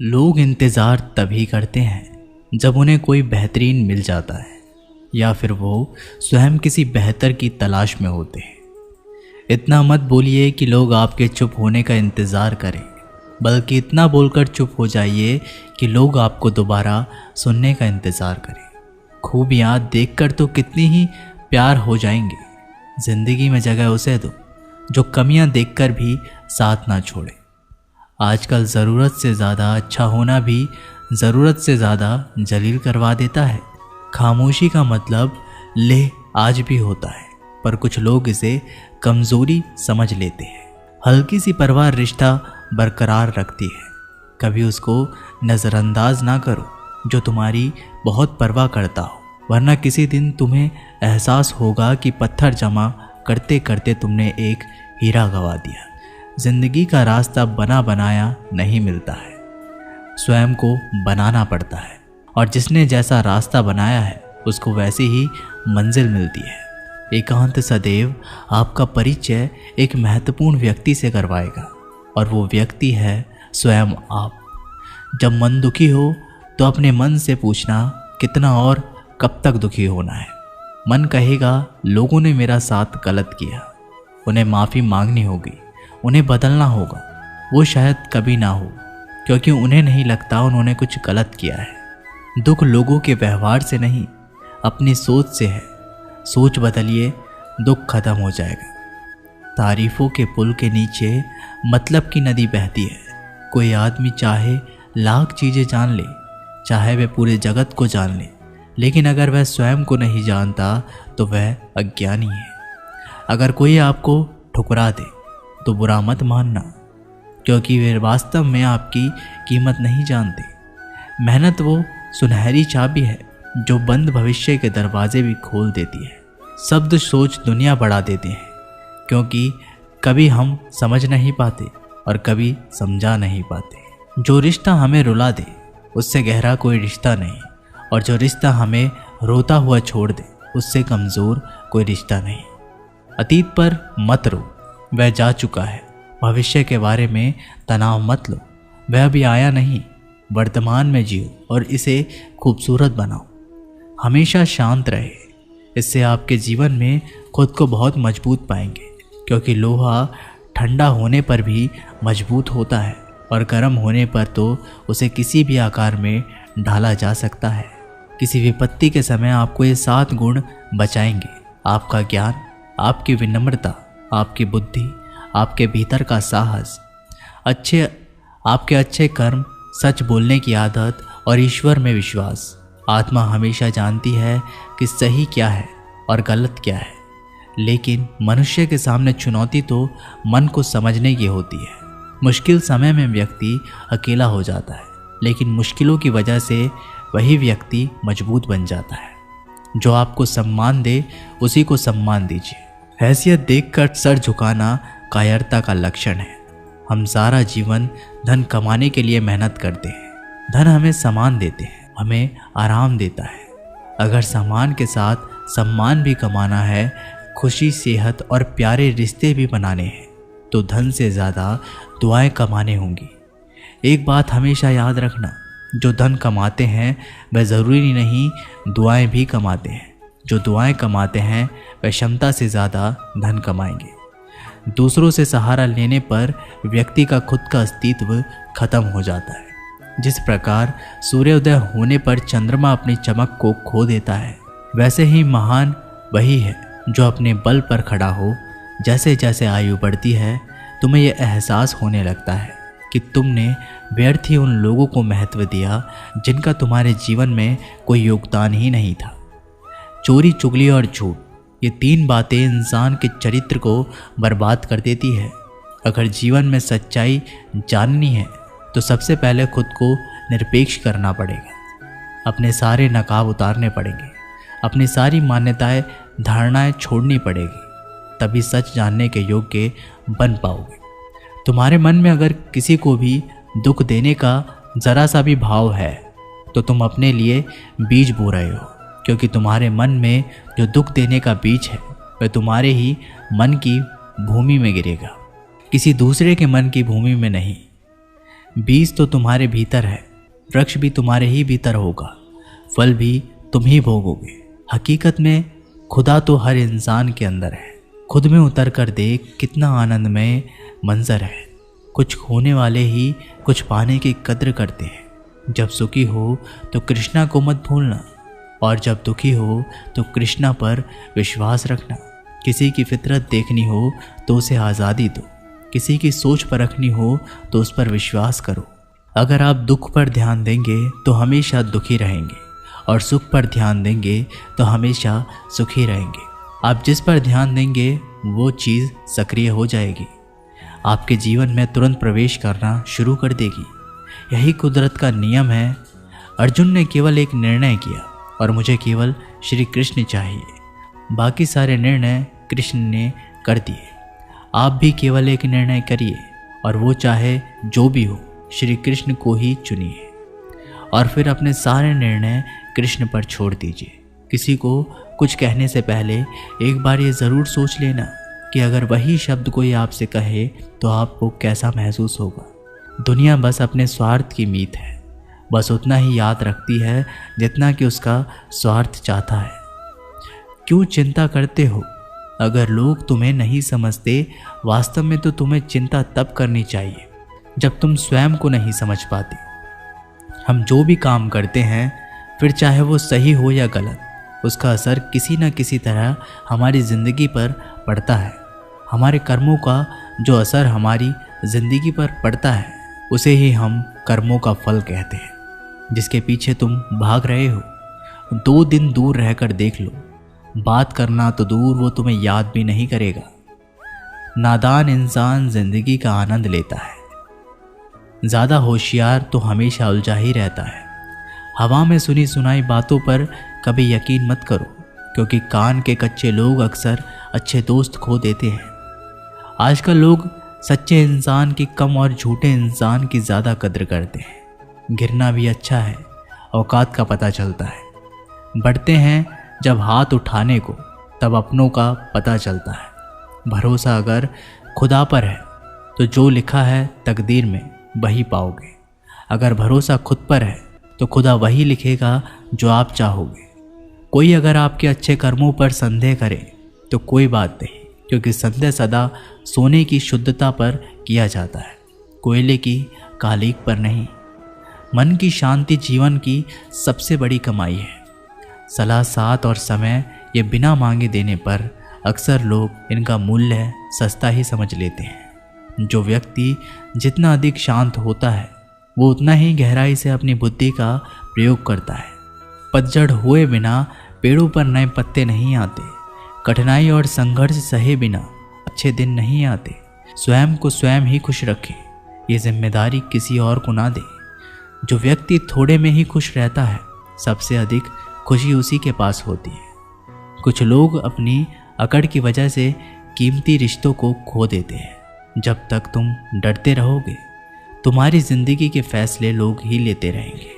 लोग इंतज़ार तभी करते हैं जब उन्हें कोई बेहतरीन मिल जाता है या फिर वो स्वयं किसी बेहतर की तलाश में होते हैं। इतना मत बोलिए कि लोग आपके चुप होने का इंतज़ार करें, बल्कि इतना बोलकर चुप हो जाइए कि लोग आपको दोबारा सुनने का इंतज़ार करें। खूबियाँ देखकर तो कितनी ही प्यार हो जाएंगे। ज़िंदगी में जगह उसे दो जो कमियां देखकर भी साथ ना छोड़े। आजकल ज़रूरत से ज़्यादा अच्छा होना भी ज़रूरत से ज़्यादा जलील करवा देता है। खामोशी का मतलब ले आज भी होता है, पर कुछ लोग इसे कमज़ोरी समझ लेते हैं। हल्की सी परवाह रिश्ता बरकरार रखती है। कभी उसको नज़रअंदाज ना करो जो तुम्हारी बहुत परवाह करता हो, वरना किसी दिन तुम्हें एहसास होगा कि पत्थर जमा करते करते तुमने एक हीरा गंवा दिया। जिंदगी का रास्ता बना बनाया नहीं मिलता है, स्वयं को बनाना पड़ता है, और जिसने जैसा रास्ता बनाया है उसको वैसी ही मंजिल मिलती है। एकांत सदैव आपका परिचय एक महत्वपूर्ण व्यक्ति से करवाएगा, और वो व्यक्ति है स्वयं आप। जब मन दुखी हो तो अपने मन से पूछना कितना और कब तक दुखी होना है। मन कहेगा लोगों ने मेरा साथ गलत किया, उन्हें माफ़ी मांगनी होगी, उन्हें बदलना होगा। वो शायद कभी ना हो, क्योंकि उन्हें नहीं लगता उन्होंने कुछ गलत किया है। दुख लोगों के व्यवहार से नहीं, अपनी सोच से है। सोच बदलिए, दुख खत्म हो जाएगा। तारीफों के पुल के नीचे मतलब की नदी बहती है। कोई आदमी चाहे लाख चीज़ें जान ले, चाहे वह पूरे जगत को जान ले, लेकिन अगर वह स्वयं को नहीं जानता तो वह अज्ञानी है। अगर कोई आपको ठुकरा दे तो बुरा मत मानना, क्योंकि वे वास्तव में आपकी कीमत नहीं जानते। मेहनत वो सुनहरी चाबी है जो बंद भविष्य के दरवाजे भी खोल देती है। शब्द सोच दुनिया बढ़ा देते हैं, क्योंकि कभी हम समझ नहीं पाते और कभी समझा नहीं पाते। जो रिश्ता हमें रुला दे उससे गहरा कोई रिश्ता नहीं, और जो रिश्ता हमें रोता हुआ छोड़ दे उससे कमज़ोर कोई रिश्ता नहीं। अतीत पर मत रो, वह जा चुका है। भविष्य के बारे में तनाव मत लो, वह अभी आया नहीं। वर्तमान में जियो और इसे खूबसूरत बनाओ। हमेशा शांत रहे, इससे आपके जीवन में खुद को बहुत मजबूत पाएंगे, क्योंकि लोहा ठंडा होने पर भी मजबूत होता है, और गर्म होने पर तो उसे किसी भी आकार में ढाला जा सकता है। किसी विपत्ति के समय आपको ये 7 गुण बचाएंगे: आपका ज्ञान, आपकी विनम्रता, आपकी बुद्धि, आपके भीतर का साहस, आपके अच्छे कर्म, सच बोलने की आदत और ईश्वर में विश्वास। आत्मा हमेशा जानती है कि सही क्या है और गलत क्या है, लेकिन मनुष्य के सामने चुनौती तो मन को समझने की होती है। मुश्किल समय में व्यक्ति अकेला हो जाता है, लेकिन मुश्किलों की वजह से वही व्यक्ति मजबूत बन जाता है। जो आपको सम्मान दे उसी को सम्मान दीजिए। हैसियत देखकर सर झुकाना कायरता का लक्षण है। हम सारा जीवन धन कमाने के लिए मेहनत करते हैं। धन हमें सामान देते हैं, हमें आराम देता है। अगर सामान के साथ सम्मान भी कमाना है, खुशी, सेहत और प्यारे रिश्ते भी बनाने हैं, तो धन से ज़्यादा दुआएं कमाने होंगी। एक बात हमेशा याद रखना, जो धन कमाते हैं वह ज़रूरी नहीं दुआएं भी कमाते हैं। जो दुआएं कमाते हैं वह क्षमता से ज़्यादा धन कमाएंगे। दूसरों से सहारा लेने पर व्यक्ति का खुद का अस्तित्व खत्म हो जाता है। जिस प्रकार सूर्योदय होने पर चंद्रमा अपनी चमक को खो देता है, वैसे ही महान वही है जो अपने बल पर खड़ा हो। जैसे जैसे आयु बढ़ती है, तुम्हें यह एहसास होने लगता है कि तुमने व्यर्थ ही उन लोगों को महत्व दिया जिनका तुम्हारे जीवन में कोई योगदान ही नहीं था। चोरी, चुगली और झूठ, ये 3 बातें इंसान के चरित्र को बर्बाद कर देती है। अगर जीवन में सच्चाई जाननी है तो सबसे पहले खुद को निरपेक्ष करना पड़ेगा। अपने सारे नकाब उतारने पड़ेंगे, अपनी सारी मान्यताएं, धारणाएं छोड़नी पड़ेगी, तभी सच जानने के योग्य बन पाओगे। तुम्हारे मन में अगर किसी को भी दुख देने का ज़रा सा भी भाव है तो तुम अपने लिए बीज बो रहे हो, क्योंकि तुम्हारे मन में जो दुख देने का बीज है वह तुम्हारे ही मन की भूमि में गिरेगा, किसी दूसरे के मन की भूमि में नहीं। बीज तो तुम्हारे भीतर है, वृक्ष भी तुम्हारे ही भीतर होगा, फल भी तुम ही भोगोगे। हकीकत में खुदा तो हर इंसान के अंदर है। खुद में उतर कर देख कितना आनंदमय मंजर है। कुछ खोने वाले ही कुछ पाने की कद्र करते हैं। जब सुखी हो तो कृष्णा को मत भूलना, और जब दुखी हो तो कृष्णा पर विश्वास रखना। किसी की फितरत देखनी हो तो उसे आज़ादी दो, किसी की सोच परखनी हो तो उस पर विश्वास करो। अगर आप दुख पर ध्यान देंगे तो हमेशा दुखी रहेंगे, और सुख पर ध्यान देंगे तो हमेशा सुखी रहेंगे। आप जिस पर ध्यान देंगे वो चीज़ सक्रिय हो जाएगी, आपके जीवन में तुरंत प्रवेश करना शुरू कर देगी। यही कुदरत का नियम है। अर्जुन ने केवल एक निर्णय किया, और मुझे केवल श्री कृष्ण चाहिए। बाकी सारे निर्णय कृष्ण ने कर दिए। आप भी केवल एक निर्णय करिए, और वो चाहे जो भी हो, श्री कृष्ण को ही चुनिए, और फिर अपने सारे निर्णय कृष्ण पर छोड़ दीजिए। किसी को कुछ कहने से पहले एक बार ये ज़रूर सोच लेना कि अगर वही शब्द कोई आपसे कहे तो आपको कैसा महसूस होगा। दुनिया बस अपने स्वार्थ की मीत है, बस उतना ही याद रखती है जितना कि उसका स्वार्थ चाहता है। क्यों चिंता करते हो? अगर लोग तुम्हें नहीं समझते, वास्तव में तो तुम्हें चिंता तब करनी चाहिए जब तुम स्वयं को नहीं समझ पाते। हम जो भी काम करते हैं, फिर चाहे वो सही हो या गलत, उसका असर किसी न किसी तरह हमारी ज़िंदगी पर पड़ता है। हमारे कर्मों का जो असर हमारी ज़िंदगी पर पड़ता है, उसे ही हम कर्मों का फल कहते हैं। जिसके पीछे तुम भाग रहे हो, 2 दिन दूर रहकर देख लो। बात करना तो दूर, वो तुम्हें याद भी नहीं करेगा। नादान इंसान ज़िंदगी का आनंद लेता है, ज़्यादा होशियार तो हमेशा उलझा ही रहता है। हवा में सुनी सुनाई बातों पर कभी यकीन मत करो, क्योंकि कान के कच्चे लोग अक्सर अच्छे दोस्त खो देते हैं। आजकल लोग सच्चे इंसान की कम और झूठे इंसान की ज़्यादा कद्र करते हैं। गिरना भी अच्छा है, औकात का पता चलता है। बढ़ते हैं जब हाथ उठाने को, तब अपनों का पता चलता है। भरोसा अगर खुदा पर है तो जो लिखा है तकदीर में वही पाओगे। अगर भरोसा खुद पर है तो खुदा वही लिखेगा जो आप चाहोगे। कोई अगर आपके अच्छे कर्मों पर संदेह करे तो कोई बात नहीं, क्योंकि संदेह सदा सोने की शुद्धता पर किया जाता है, कोयले की कालीक पर नहीं। मन की शांति जीवन की सबसे बड़ी कमाई है। सलाह साथ और समय ये बिना मांगे देने पर अक्सर लोग इनका मूल्य सस्ता ही समझ लेते हैं। जो व्यक्ति जितना अधिक शांत होता है, वो उतना ही गहराई से अपनी बुद्धि का प्रयोग करता है। पतझड़ हुए बिना पेड़ों पर नए पत्ते नहीं आते। कठिनाई और संघर्ष सहे बिना अच्छे दिन नहीं आते। स्वयं को स्वयं ही खुश रखें, ये जिम्मेदारी किसी और को ना दे। जो व्यक्ति थोड़े में ही खुश रहता है, सबसे अधिक खुशी उसी के पास होती है। कुछ लोग अपनी अकड़ की वजह से कीमती रिश्तों को खो देते हैं। जब तक तुम डरते रहोगे, तुम्हारी ज़िंदगी के फैसले लोग ही लेते रहेंगे।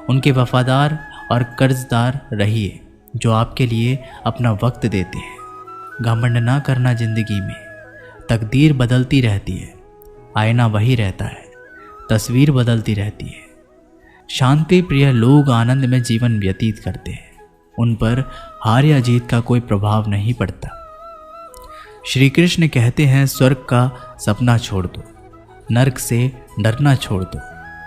उनके वफादार और कर्जदार रहिए जो आपके लिए अपना वक्त देते हैं। घमंड ना करना ज़िंदगी में। तकदीर बदलती रहती है, आईना वही रहता है, तस्वीर बदलती रहती है। शांति प्रिय लोग आनंद में जीवन व्यतीत करते हैं। उन पर हार या जीत का कोई प्रभाव नहीं पड़ता। श्री कृष्ण कहते हैं, स्वर्ग का सपना छोड़ दो, नरक से डरना छोड़ दो।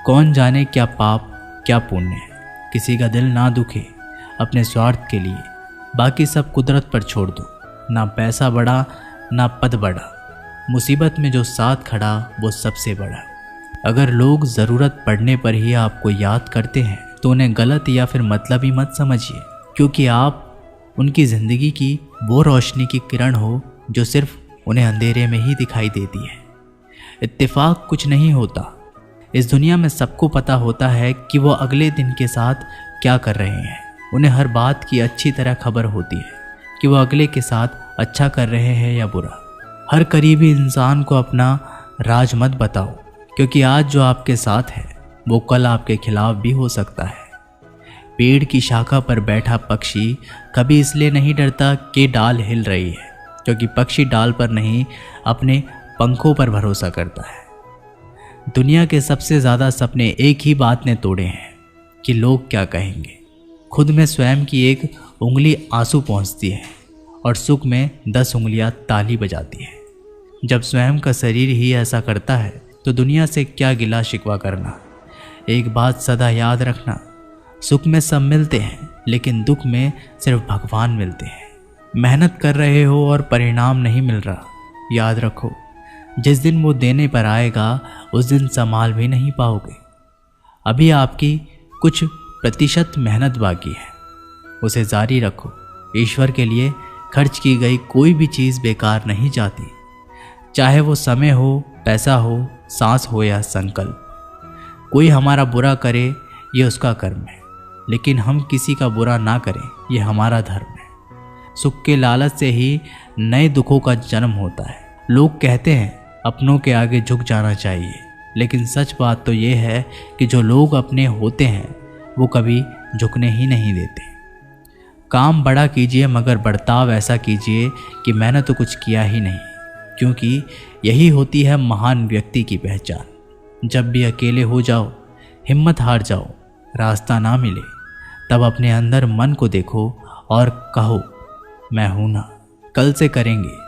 कौन जाने क्या पाप क्या पुण्य है। किसी का दिल ना दुखे अपने स्वार्थ के लिए। बाकी सब कुदरत पर छोड़ दो। ना पैसा बड़ा ना पद बड़ा, मुसीबत में जो साथ खड़ा वो सबसे बड़ा। अगर लोग ज़रूरत पड़ने पर ही आपको याद करते हैं तो उन्हें गलत या फिर मतलबी मत समझिए, क्योंकि आप उनकी ज़िंदगी की वो रोशनी की किरण हो जो सिर्फ उन्हें अंधेरे में ही दिखाई देती है। इत्तेफाक कुछ नहीं होता। इस दुनिया में सबको पता होता है कि वो अगले दिन के साथ क्या कर रहे हैं। उन्हें हर बात की अच्छी तरह खबर होती है कि वो अगले के साथ अच्छा कर रहे हैं या बुरा। हर करीबी इंसान को अपना राज मत बताओ, क्योंकि आज जो आपके साथ है वो कल आपके खिलाफ भी हो सकता है। पेड़ की शाखा पर बैठा पक्षी कभी इसलिए नहीं डरता कि डाल हिल रही है, क्योंकि पक्षी डाल पर नहीं अपने पंखों पर भरोसा करता है। दुनिया के सबसे ज़्यादा सपने एक ही बात ने तोड़े हैं कि लोग क्या कहेंगे। खुद में स्वयं की एक उंगली आंसू पहुँचती है और सुख में 10 उंगलियां ताली बजाती है। जब स्वयं का शरीर ही ऐसा करता है तो दुनिया से क्या गिला शिकवा करना। एक बात सदा याद रखना, सुख में सब मिलते हैं लेकिन दुख में सिर्फ भगवान मिलते हैं। मेहनत कर रहे हो और परिणाम नहीं मिल रहा, याद रखो जिस दिन वो देने पर आएगा उस दिन संभाल भी नहीं पाओगे। अभी आपकी कुछ प्रतिशत मेहनत बाकी है, उसे जारी रखो। ईश्वर के लिए खर्च की गई कोई भी चीज़ बेकार नहीं जाती, चाहे वो समय हो, पैसा हो, सांस हो या संकल्प। कोई हमारा बुरा करे ये उसका कर्म है, लेकिन हम किसी का बुरा ना करें ये हमारा धर्म है। सुख के लालच से ही नए दुखों का जन्म होता है। लोग कहते हैं अपनों के आगे झुक जाना चाहिए, लेकिन सच बात तो ये है कि जो लोग अपने होते हैं वो कभी झुकने ही नहीं देते। काम बड़ा कीजिए मगर बर्ताव ऐसा कीजिए कि मैंने तो कुछ किया ही नहीं, क्योंकि यही होती है महान व्यक्ति की पहचान। जब भी अकेले हो जाओ, हिम्मत हार जाओ, रास्ता ना मिले, तब अपने अंदर मन को देखो और कहो मैं हूं ना, कल से करेंगे।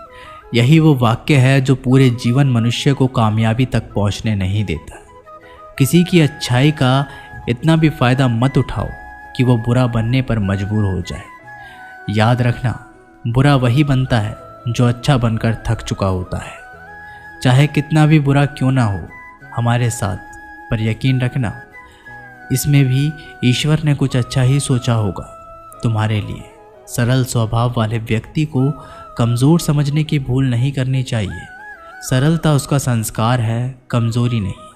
यही वो वाक्य है जो पूरे जीवन मनुष्य को कामयाबी तक पहुंचने नहीं देता। किसी की अच्छाई का इतना भी फायदा मत उठाओ कि वो बुरा बनने पर मजबूर हो जाए। याद रखना, बुरा वही बनता है जो अच्छा बनकर थक चुका होता है। चाहे कितना भी बुरा क्यों ना हो हमारे साथ, पर यकीन रखना इसमें भी ईश्वर ने कुछ अच्छा ही सोचा होगा तुम्हारे लिए। सरल स्वभाव वाले व्यक्ति को कमज़ोर समझने की भूल नहीं करनी चाहिए। सरलता उसका संस्कार है, कमज़ोरी नहीं।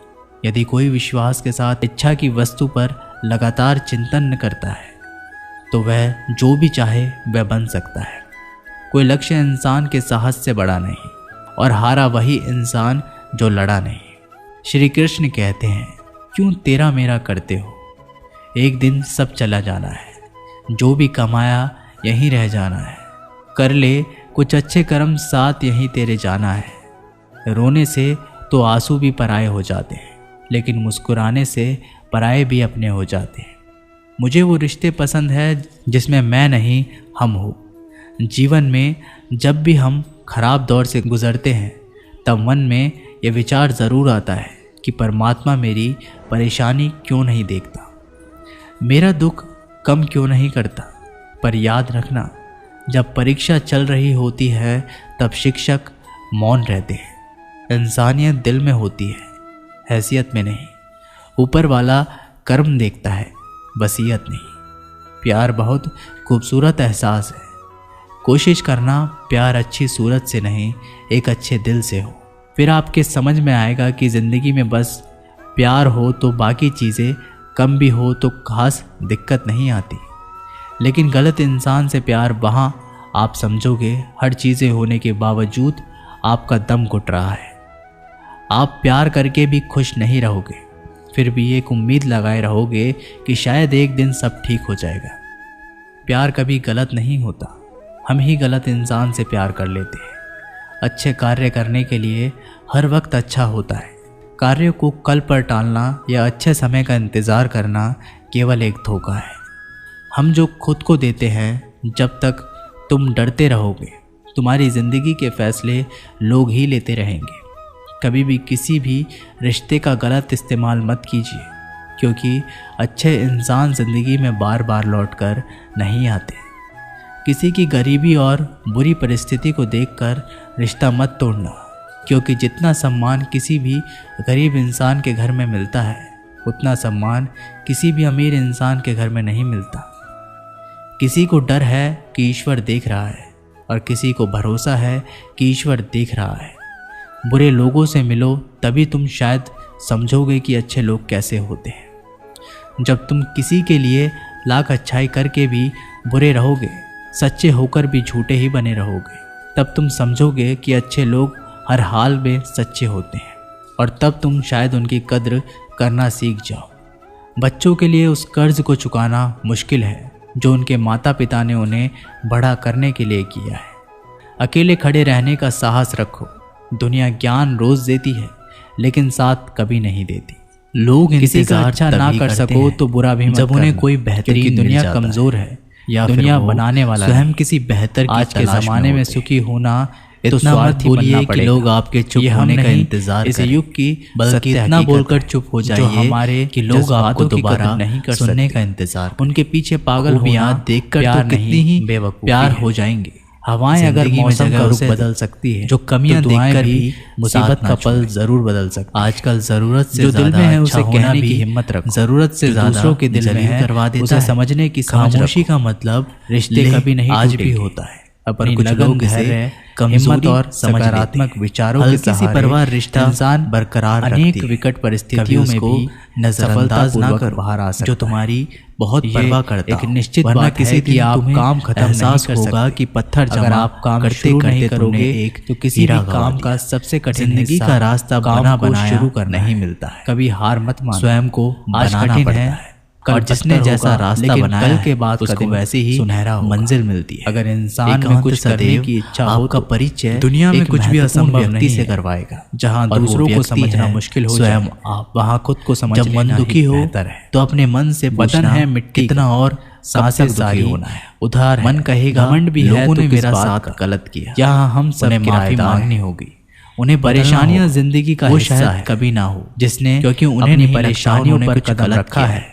यदि कोई विश्वास के साथ इच्छा की वस्तु पर लगातार चिंतन करता है तो वह जो भी चाहे वह बन सकता है। कोई लक्ष्य इंसान के साहस से बड़ा नहीं, और हारा वही इंसान जो लड़ा नहीं। श्री कृष्ण कहते हैं क्यों तेरा मेरा करते हो, एक दिन सब चला जाना है, जो भी कमाया यहीं रह जाना है। कर ले कुछ अच्छे कर्म, साथ यहीं तेरे जाना है। रोने से तो आंसू भी पराये हो जाते हैं, लेकिन मुस्कुराने से पराये भी अपने हो जाते हैं। मुझे वो रिश्ते पसंद है जिसमें मैं नहीं हम हो। जीवन में जब भी हम खराब दौर से गुजरते हैं तब मन में ये विचार ज़रूर आता है कि परमात्मा मेरी परेशानी क्यों नहीं देखता, मेरा दुख कम क्यों नहीं करता। पर याद रखना, जब परीक्षा चल रही होती है तब शिक्षक मौन रहते हैं। इंसानियत दिल में होती है, हैसियत में नहीं। ऊपर वाला कर्म देखता है, वसीयत नहीं। प्यार बहुत खूबसूरत एहसास है। कोशिश करना प्यार अच्छी सूरत से नहीं, एक अच्छे दिल से हो। फिर आपके समझ में आएगा कि ज़िंदगी में बस प्यार हो तो बाकी चीज़ें कम भी हो तो खास दिक्कत नहीं आती। लेकिन गलत इंसान से प्यार, वहाँ आप समझोगे हर चीज़ें होने के बावजूद आपका दम घुट रहा है। आप प्यार करके भी खुश नहीं रहोगे, फिर भी एक उम्मीद लगाए रहोगे कि शायद एक दिन सब ठीक हो जाएगा। प्यार कभी गलत नहीं होता, हम ही गलत इंसान से प्यार कर लेते हैं। अच्छे कार्य करने के लिए हर वक्त अच्छा होता है। कार्य को कल पर टालना या अच्छे समय का इंतज़ार करना केवल एक धोखा है। हम जो खुद को देते हैं, जब तक तुम डरते रहोगे तुम्हारी ज़िंदगी के फैसले लोग ही लेते रहेंगे। कभी भी किसी भी रिश्ते का गलत इस्तेमाल मत कीजिए, क्योंकि अच्छे इंसान ज़िंदगी में बार बार लौट कर नहीं आते। किसी की गरीबी और बुरी परिस्थिति को देखकर रिश्ता मत तोड़ना, क्योंकि जितना सम्मान किसी भी गरीब इंसान के घर में मिलता है उतना सम्मान किसी भी अमीर इंसान के घर में नहीं मिलता। किसी को डर है कि ईश्वर देख रहा है, और किसी को भरोसा है कि ईश्वर देख रहा है। बुरे लोगों से मिलो, तभी तुम शायद समझोगे कि अच्छे लोग कैसे होते हैं। जब तुम किसी के लिए लाख अच्छाई करके भी बुरे रहोगे, सच्चे होकर भी झूठे ही बने रहोगे, तब तुम समझोगे कि अच्छे लोग हर हाल में सच्चे होते हैं, और तब तुम शायद उनकी कद्र करना सीख जाओ। बच्चों के लिए उस कर्ज को चुकाना मुश्किल है जो उनके माता पिता ने उन्हें बड़ा करने के लिए किया है। अकेले खड़े रहने का साहस रखो। दुनिया ज्ञान रोज़ देती है, लेकिन साथ कभी नहीं देती। लोग किसी का अच्छा ना कर सको तो बुरा भी मत जब उन्हें करना, कोई बेहतरीन क्योंकि दुनिया मिल जाता कमजोर है या दुनिया फिर बनाने वाला स्वयं नहीं। किसी बेहतर की आज के तलाश ज़माने में होते हैं। सुखी होना तो इतना मत स्वार्थी बोलिए बनना कि पड़ेगा। लोग आपके चुप ये हम होने का नहीं, इंतजार इस करें, युग की बल्कि सत्य इतना हकीकत बोलकर है, चुप हो जो जाइए हमारे कि लोग जज्बातों आपको की दोबारा कदर नहीं कर सुनने सकते। का इंतजार करें। उनके पीछे पागल खूबियां होना देखकर प्यार तो कितनी नहीं, ही बेवकूफी प्यार है। हो जाएंगे। हवाएं अगर जिंदगी में मौसम जगह का रुख उसे बदल सकती है, जो कमियां तो दुआएं देखकर भी भी मुसीबत साथ ना का पल छोड़ें। जरूर बदल सकती है। आजकल जरूरत से जो दिल ज्यादा में है अच्छा उसे होना कहने भी की हिम्मत रखो। जरूरत से जो ज्यादा दूसरों के दिल में जलील है करवा देता उसे है। समझने की समझ खामोशी रखो। का मतलब रिश्ते लेह कभी नहीं आज भी टूटेंगे। होता है, अपनी पर कुछ लगन, लोग इसे धैर्य, कमजोरी हिम्मत और समझ लेते सकारात्मक हैं। विचारों के हल्की सी सहारे परिवार रिश्ता इंसान बरकरार अनेक रखती है। विकट कभी परिस्थितियों में उसको भी नजरअंदाज ना सफलतापूर्वक करो बाहर आ सकता जो है। तुम्हारी बहुत ये परवाह करता एक हो। निश्चित वरना बात किसी है कि दिन आप तुम्हें काम खत्म नहीं एहसास कर होगा सकते। कि पत्थर अगर जमा आप काम करते शुरू नहीं करते तुमने करोगे एक तो किसी हीरा भी गंवा काम दिया। का सबसे कठिन जिंदगी हिस्सा का रास्ता काम बना को बनाया शुरू करना नहीं है। मिलता है, कभी हार मत मानो। स्वयं को आज बनाना कठिन पड़ता है, है। कल और जिसने पत्थर जैसा होगा, रास्ता लेकिन बनाया कल है, के बाद उसको कदम वैसे ही सुनहरा होगा। मंजिल मिलती है। अगर इंसान में एकांत कुछ करने सदैव की इच्छा हो आपका तो परिचय दुनिया में एक कुछ भी महत्वपूर्ण असंभव व्यक्ति नहीं से है। करवाएगा। जहाँ और वो दूसरों को व्यक्ति समझना है मुश्किल हो स्वयं जाए, आप। वहाँ खुद को समझ जब मन लेना दुखी ही हो बेहतर है। तो अपने मन से बदन पूछना है मिट्टी कितना का, और सांसें कब तक सारी दुखी होना है। उधार है। मन कहेगा घमंड भी है लोगों तो ने किस मेरा बात साथ का? गलत किया। यहाँ हम सब उन्हें माफी किराएदार मांगनी हैं। होगी। उन्हें परेशानियां जिंदगी का वो हिस्सा शायद है, कभी ना हो, जिसने क्योंकि उन्हें अपनी नहीं लगता परेशानियों उन्होंने पर कुछ कदम गलत रखा किया है।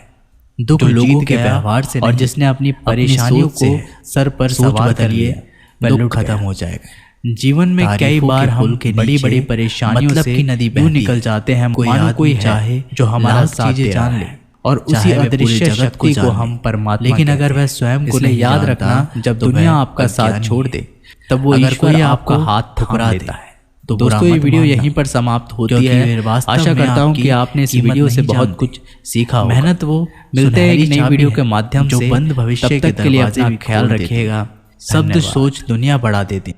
दुख जो लोगों जीत के गया व्यवहार से और नहीं, जिसने अपनी अपनी परेशानियों सोच से को सर पर सोच सवार बदल कर लिए, लिया, दुख लुट खत्म गया। हो जाएगा। जीवन में कई तारीफों बार के हम पुल के बड़ी नीचे बड़ी परेशानियों मतलब से की नदी यूं बहती निकल है। जाते हैं, कोई मानो आदमी कोई है चाहे जो हमारा लाख साथ चीजें दे रहा जान है ले और उसी चाहे वह पूरी अदृश्य जगत को शक्ति को जान हम ले, परमात्मा लेकिन कहते अगर हैं। वह स्वयं को इसलिए नहीं याद जानता, रखना, जब तो दुनिया वह आपका साथ अज्ञानी छोड़ है। दे तब वो अगर ईश्वर कोई आपका आपको हाथ ठुकरा थाम दे, देता है। तो बुरा दोस्तों, ये मत वीडियो मानना, यहीं पर समाप्त होती क्योंकि है। वे वास्तव आशा में करता हूँ आपकी कि आपने इस कीमत वीडियो से नहीं बहुत जानते। कुछ सीखा होगा। मेहनत वो मिलते हैं एक सुनहरी नई चाबी वीडियो है के माध्यम जो से। बंद भविष्य तब के तक के लिए दरवाजे अपना भी ख्याल खोल देती है। रखिएगा। शब्द धन्यवाद। सोच दुनिया बढ़ा देती।